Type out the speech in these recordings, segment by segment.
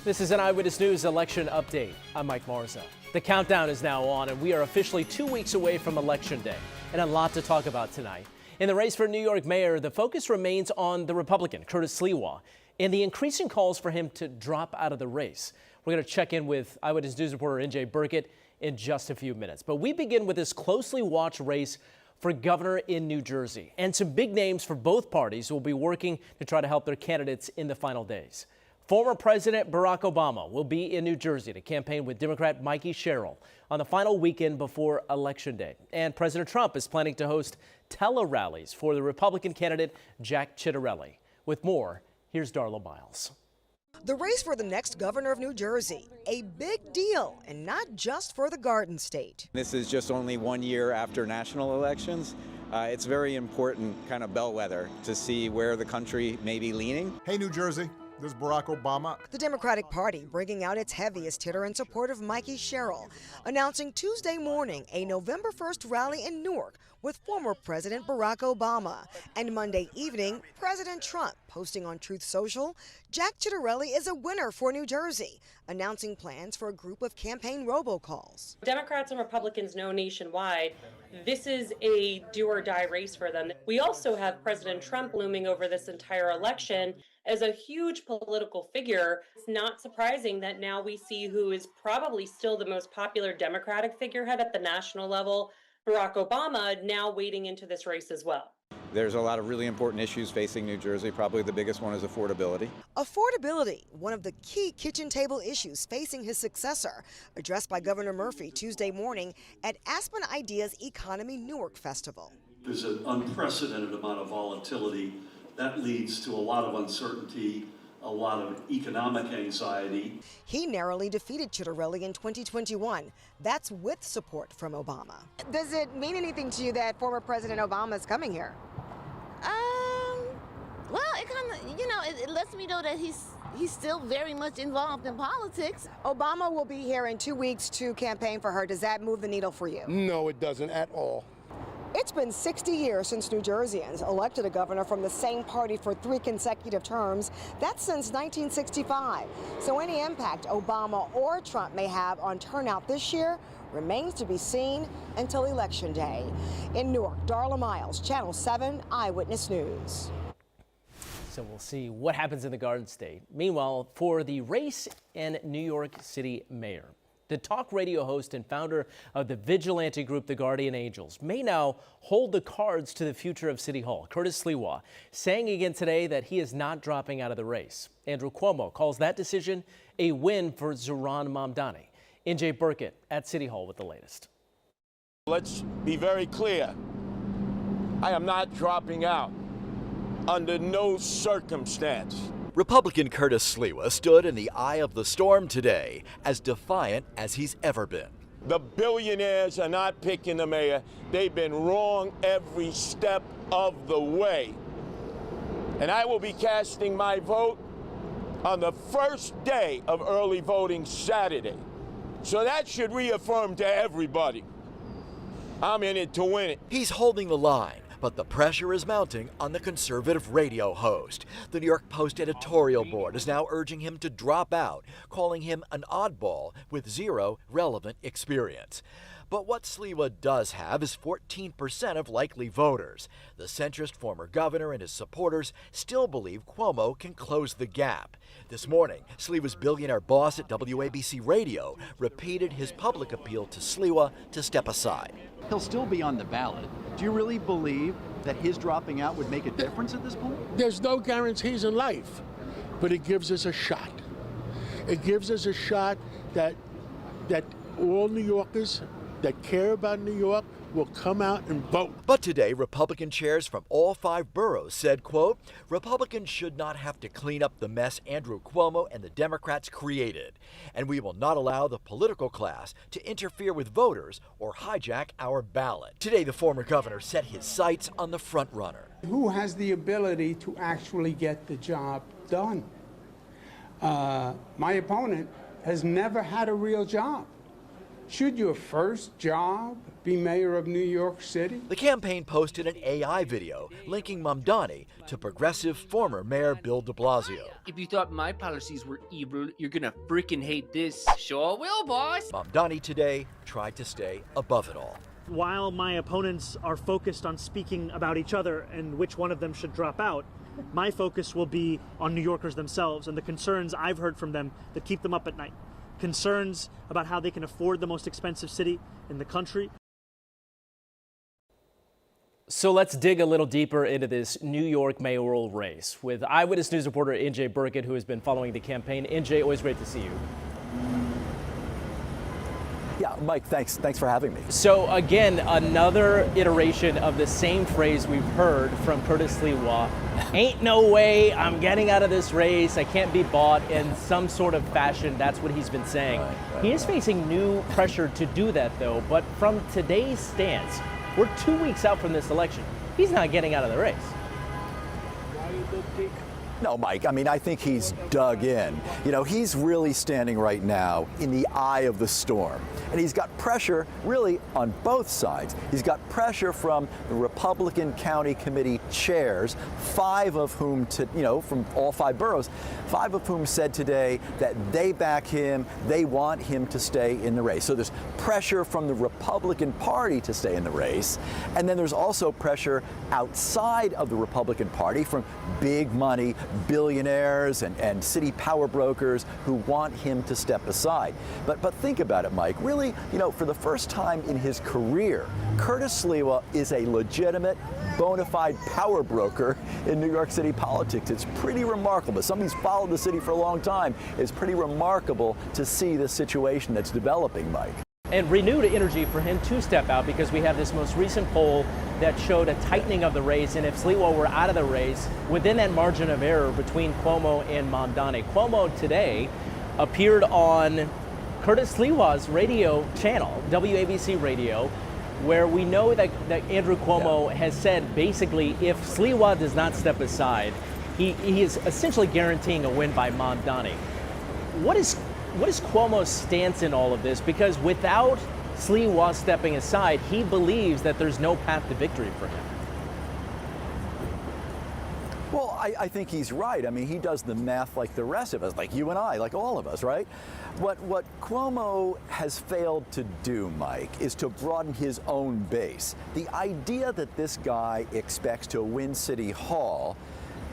This is an Eyewitness News election update. I'm Mike Marza. The countdown is now on, and we are officially 2 weeks away from Election Day, and a lot to talk about tonight. In the race for New York mayor, the focus remains on the Republican, Curtis Sliwa, and the increasing calls for him to drop out of the race. We're going to check in with Eyewitness News reporter NJ Burkett in just a few minutes. But we begin with this closely watched race for governor in New Jersey. And some big names for both parties will be working to try to help their candidates in the final days. Former President Barack Obama will be in New Jersey to campaign with Democrat Mikie Sherill on the final weekend before Election Day. And President Trump is planning to host tele-rallies for the Republican candidate Jack Ciattarelli. With more, here's Darla Miles. The race for the next governor of New Jersey, a big deal, and not just for the Garden State. This is just only 1 year after national elections. It's very important kind of bellwether to see where the country may be leaning. Hey, New Jersey. This is Barack Obama. The Democratic Party bringing out its heaviest hitter in support of Mikie Sherill, announcing Tuesday morning a November 1st rally in Newark with former President Barack Obama. And Monday evening, President Trump posting on Truth Social, Jack Ciattarelli is a winner for New Jersey, announcing plans for a group of campaign robocalls. Democrats and Republicans know nationwide this is a do-or-die race for them. We also have President Trump looming over this entire election as a huge political figure. It's not surprising that now we see who is probably still the most popular Democratic figurehead at the national level, Barack Obama, now wading into this race as well. There's a lot of really important issues facing New Jersey. Probably the biggest one is affordability. Affordability, one of the key kitchen table issues facing his successor, addressed by Governor Murphy Tuesday morning at Aspen Ideas Economy Newark Festival. There's an unprecedented amount of volatility that leads to a lot of uncertainty, a lot of economic anxiety. He narrowly defeated Ciattarelli in 2021. That's with support from Obama. Does it mean anything to you that former President Obama is coming here? Well, it kind of, it lets me know that he's still very much involved in politics. Obama will be here in 2 weeks to campaign for her. Does that move the needle for you? No, it doesn't at all. It's been 60 years since New Jerseyans elected a governor from the same party for 3 consecutive terms. That's since 1965. So any impact Obama or Trump may have on turnout this year remains to be seen until Election Day. In Newark, Darla Miles, Channel 7 Eyewitness News. So we'll see what happens in the Garden State. Meanwhile, for the race in New York City mayor, the talk radio host and founder of the vigilante group The Guardian Angels may now hold the cards to the future of City Hall. Curtis Sliwa saying again today that he is not dropping out of the race. Andrew Cuomo calls that decision a win for Zohran Mamdani. NJ Burkett at City Hall with the latest. Let's be very clear. I am not dropping out under no circumstance. Republican Curtis Sliwa stood in the eye of the storm today, as defiant as he's ever been. The billionaires are not picking the mayor. They've been wrong every step of the way. And I will be casting my vote on the first day of early voting Saturday. So that should reaffirm to everybody, I'm in it to win it. He's holding the line, but the pressure is mounting on the conservative radio host. The New York Post editorial board is now urging him to drop out, calling him an oddball with zero relevant experience. But what Sliwa does have is 14% of likely voters. The centrist former governor and his supporters still believe Cuomo can close the gap. This morning, Sliwa's billionaire boss at WABC Radio repeated his public appeal to Sliwa to step aside. He'll still be on the ballot. Do you really believe that his dropping out would make a difference at this point? There's no guarantees in life, but it gives us a shot. It gives us a shot that all New Yorkers that care about New York will come out and vote. But today, Republican chairs from all 5 boroughs said, quote, Republicans should not have to clean up the mess Andrew Cuomo and the Democrats created. And we will not allow the political class to interfere with voters or hijack our ballot. Today, the former governor set his sights on the front runner. Who has the ability to actually get the job done? My opponent has never had a real job. Should your first job be mayor of New York City? The campaign posted an AI video linking Mamdani to progressive former Mayor Bill de Blasio. If you thought my policies were evil, you're gonna freaking hate this. Sure will, boss. Mamdani today tried to stay above it all. While my opponents are focused on speaking about each other and which one of them should drop out, my focus will be on New Yorkers themselves and the concerns I've heard from them that keep them up at night. Concerns about how they can afford the most expensive city in the country. So let's dig a little deeper into this New York mayoral race with Eyewitness News reporter NJ Burkett, who has been following the campaign. NJ, always great to see you. Yeah, Mike, thanks for having me. So again, another iteration of the same phrase we've heard from Curtis Sliwa. Ain't no way I'm getting out of this race. I can't be bought in some sort of fashion. That's what he's been saying. He is facing new pressure to do that, though. But from today's stance, we're 2 weeks out from this election. He's not getting out of the race. No, Mike, I mean, I think he's dug in. You know, he's really standing right now in the eye of the storm. And he's got pressure really on both sides. He's got pressure from the Republican County Committee chairs, 5 of whom, from all 5 boroughs, 5 of whom said today that they back him, they want him to stay in the race. So there's pressure from the Republican Party to stay in the race. And then there's also pressure outside of the Republican Party from big money, billionaires and city power brokers who want him to step aside. But think about it, Mike. Really, for the first time in his career, Curtis Sliwa is a legitimate, bona fide power broker in New York City politics. It's pretty remarkable. Somebody who's followed the city for a long time. It's pretty remarkable to see the situation that's developing, Mike. And renewed energy for him to step out, because we have this most recent poll that showed a tightening of the race. And if Sliwa were out of the race, within that margin of error between Cuomo and Mamdani. Cuomo today appeared on Curtis Sliwa's radio channel, WABC Radio, where we know that Andrew Cuomo has said basically if Sliwa does not step aside, he is essentially guaranteeing a win by Mamdani. What is Cuomo's stance in all of this? Because without Sliwa stepping aside, he believes that there's no path to victory for him. Well, I think he's right. I mean, he does the math like the rest of us, like you and I, like all of us, right? What Cuomo has failed to do, Mike, is to broaden his own base. The idea that this guy expects to win City Hall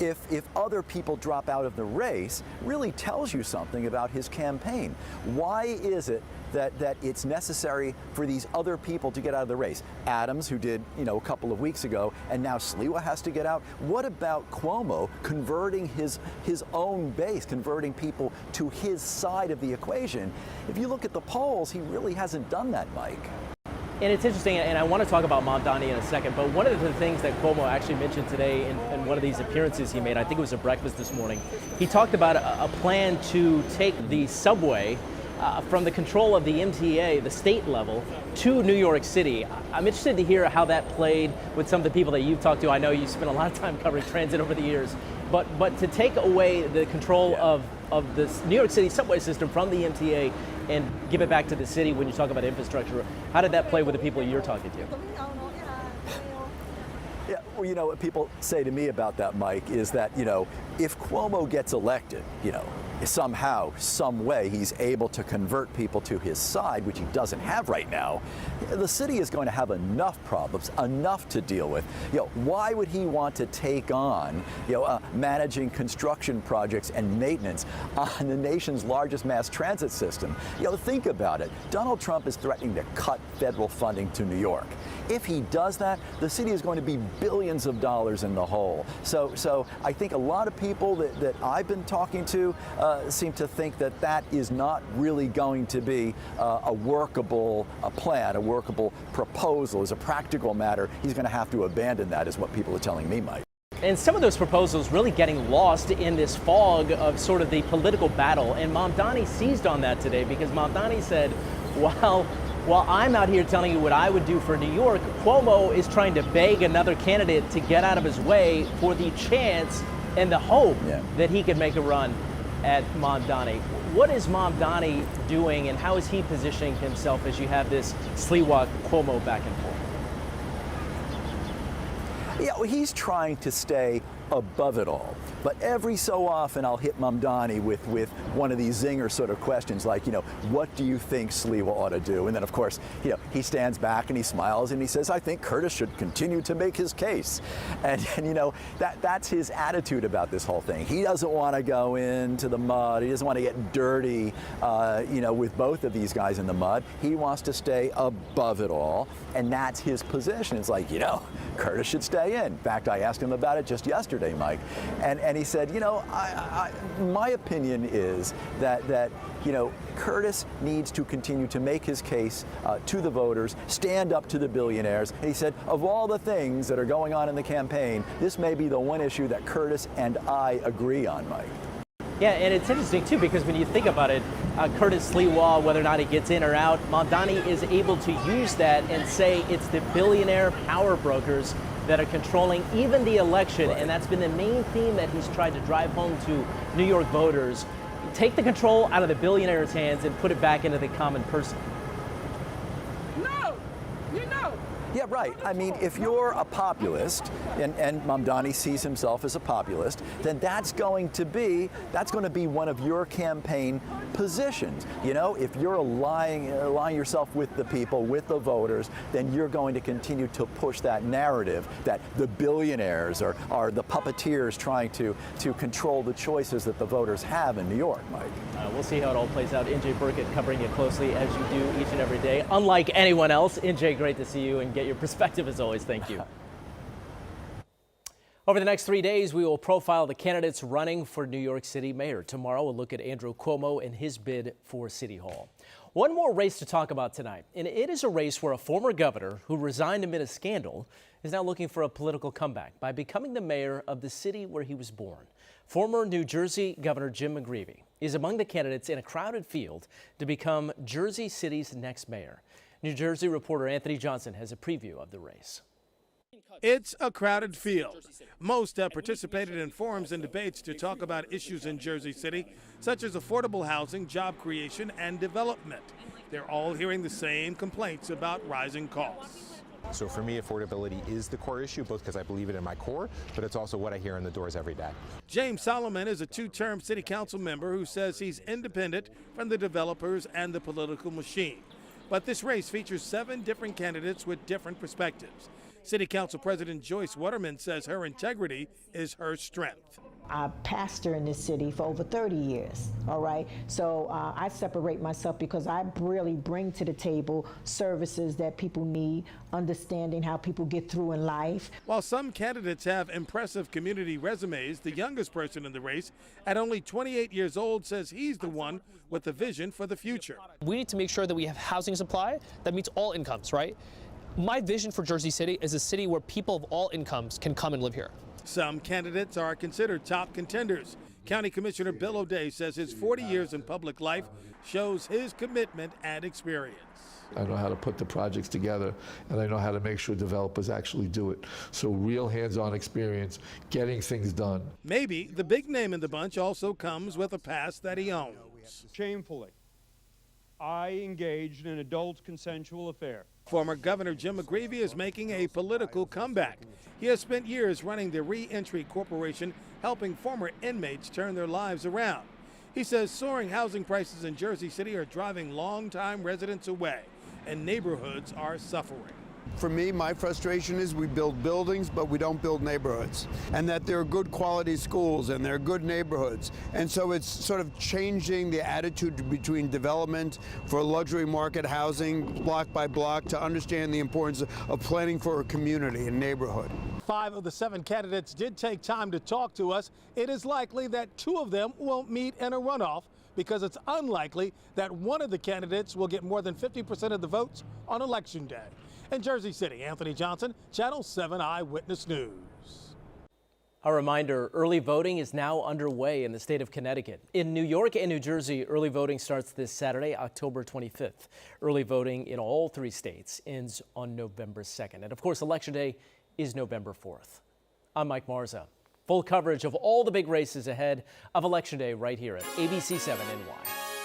if other people drop out of the race really tells you something about his campaign. Why is it that it's necessary for these other people to get out of the race? Adams, who did, a couple of weeks ago, and now Sliwa has to get out. What about Cuomo converting his own base, converting people to his side of the equation? If you look at the polls, he really hasn't done that, Mike. And it's interesting, and I want to talk about Mamdani in a second, but one of the things that Cuomo actually mentioned today in one of these appearances he made, I think it was at breakfast this morning, he talked about a plan to take the subway from the control of the MTA, the state level, to New York City. I'm interested to hear how that played with some of the people that you've talked to. I know you spent a lot of time covering transit over the years, but to take away the control of the New York City subway system from the MTA and give it back to the city when you talk about infrastructure, how did that play with the people you're talking to? Yeah, well, what people say to me about that, Mike, is that, if Cuomo gets elected, somehow, some way, he's able to convert people to his side, which he doesn't have right now, the city is going to have enough problems, enough to deal with. Why would he want to take on, managing construction projects and maintenance on the nation's largest mass transit system? Think about it. Donald Trump is threatening to cut federal funding to New York. If he does that, the city is going to be billions of dollars in the hole. So I think a lot of people that I've been talking to seem to think that is not really going to be a workable plan, a workable proposal. As a practical matter, he's going to have to abandon that, is what people are telling me, Mike. And some of those proposals really getting lost in this fog of sort of the political battle. And Mamdani seized on that today, because Mamdani said, while I'm out here telling you what I would do for New York, Cuomo is trying to beg another candidate to get out of his way for the chance and the hope that he could make a run at Mamdani. what is Mamdani doing and how is he positioning himself as you have this Sliwa-Cuomo back and forth? Yeah, well, he's trying to stay above it all. But every so often I'll hit Mamdani with one of these zinger sort of questions like, what do you think Sliwa ought to do? And then, of course, he stands back and he smiles and he says, I think Curtis should continue to make his case. And that's his attitude about this whole thing. He doesn't want to go into the mud. He doesn't want to get dirty, with both of these guys in the mud. He wants to stay above it all. And that's his position. It's like, Curtis should stay in. In fact, I asked him about it just yesterday, Mike. And he said, my opinion is that Curtis needs to continue to make his case to the voters, stand up to the billionaires. And he said, of all the things that are going on in the campaign, this may be the one issue that Curtis and I agree on, Mike. Yeah, and it's interesting, too, because when you think about it, Curtis Sliwa, whether or not he gets in or out, Mamdani is able to use that and say it's the billionaire power brokers that are controlling even the election. Right. And that's been the main theme that he's tried to drive home to New York voters. Take the control out of the billionaire's hands and put it back into the common person. Yeah, right. I mean, if you're a populist, and Mamdani sees himself as a populist, then that's going to be one of your campaign positions. If you're aligning yourself with the people, with the voters, then you're going to continue to push that narrative that the billionaires are the puppeteers trying to control the choices that the voters have in New York, Mike. We'll see how it all plays out. NJ Burkett covering you closely as you do each and every day. Unlike anyone else, NJ, great to see you and get your perspective as always. Thank you. Over the next 3 days, we will profile the candidates running for New York City mayor. Tomorrow, we'll look at Andrew Cuomo and his bid for City Hall. One more race to talk about tonight, and it is a race where a former governor who resigned amid a scandal is now looking for a political comeback by becoming the mayor of the city where he was born. Former New Jersey Governor Jim McGreevey is among the candidates in a crowded field to become Jersey City's next mayor. New Jersey reporter Anthony Johnson has a preview of the race. It's a crowded field. Most have participated in forums and debates to talk about issues in Jersey City, such as affordable housing, job creation, and development. They're all hearing the same complaints about rising costs. So for me, affordability is the core issue, both because I believe it in my core, but it's also what I hear in the doors every day. James Solomon is a two-term city council member who says he's independent from the developers and the political machine. But this race features 7 different candidates with different perspectives. City Council President Joyce Waterman says her integrity is her strength. I pastor in this city for over 30 years, all right? So I separate myself because I really bring to the table services that people need, understanding how people get through in life. While some candidates have impressive community resumes, the youngest person in the race, at only 28 years old, says he's the one with the vision for the future. We need to make sure that we have housing supply that meets all incomes, right? My vision for Jersey City is a city where people of all incomes can come and live here. Some candidates are considered top contenders. County Commissioner Bill O'Day says his 40 years in public life shows his commitment and experience. I know how to put the projects together, and I know how to make sure developers actually do it. So real hands-on experience, getting things done. Maybe the big name in the bunch also comes with a past that he owns. Shamefully, I engaged in an adult consensual affair. Former Governor Jim McGreevey is making a political comeback. He has spent years running the Reentry Corporation, helping former inmates turn their lives around. He says soaring housing prices in Jersey City are driving longtime residents away, and neighborhoods are suffering. For me, my frustration is we build buildings, but we don't build neighborhoods, and that there are good quality schools and there are good neighborhoods. And so it's sort of changing the attitude between development for luxury market housing, block by block, to understand the importance of planning for a community and neighborhood. 5 of the 7 candidates did take time to talk to us. It is likely that 2 of them won't meet in a runoff because it's unlikely that one of the candidates will get more than 50% of the votes on Election Day. In Jersey City, Anthony Johnson, Channel 7 Eyewitness News. A reminder, early voting is now underway in the state of Connecticut. In New York and New Jersey, early voting starts this Saturday, October 25th. Early voting in all 3 states ends on November 2nd. And of course, Election Day is November 4th. I'm Mike Marza. Full coverage of all the big races ahead of Election Day right here at ABC 7 NY.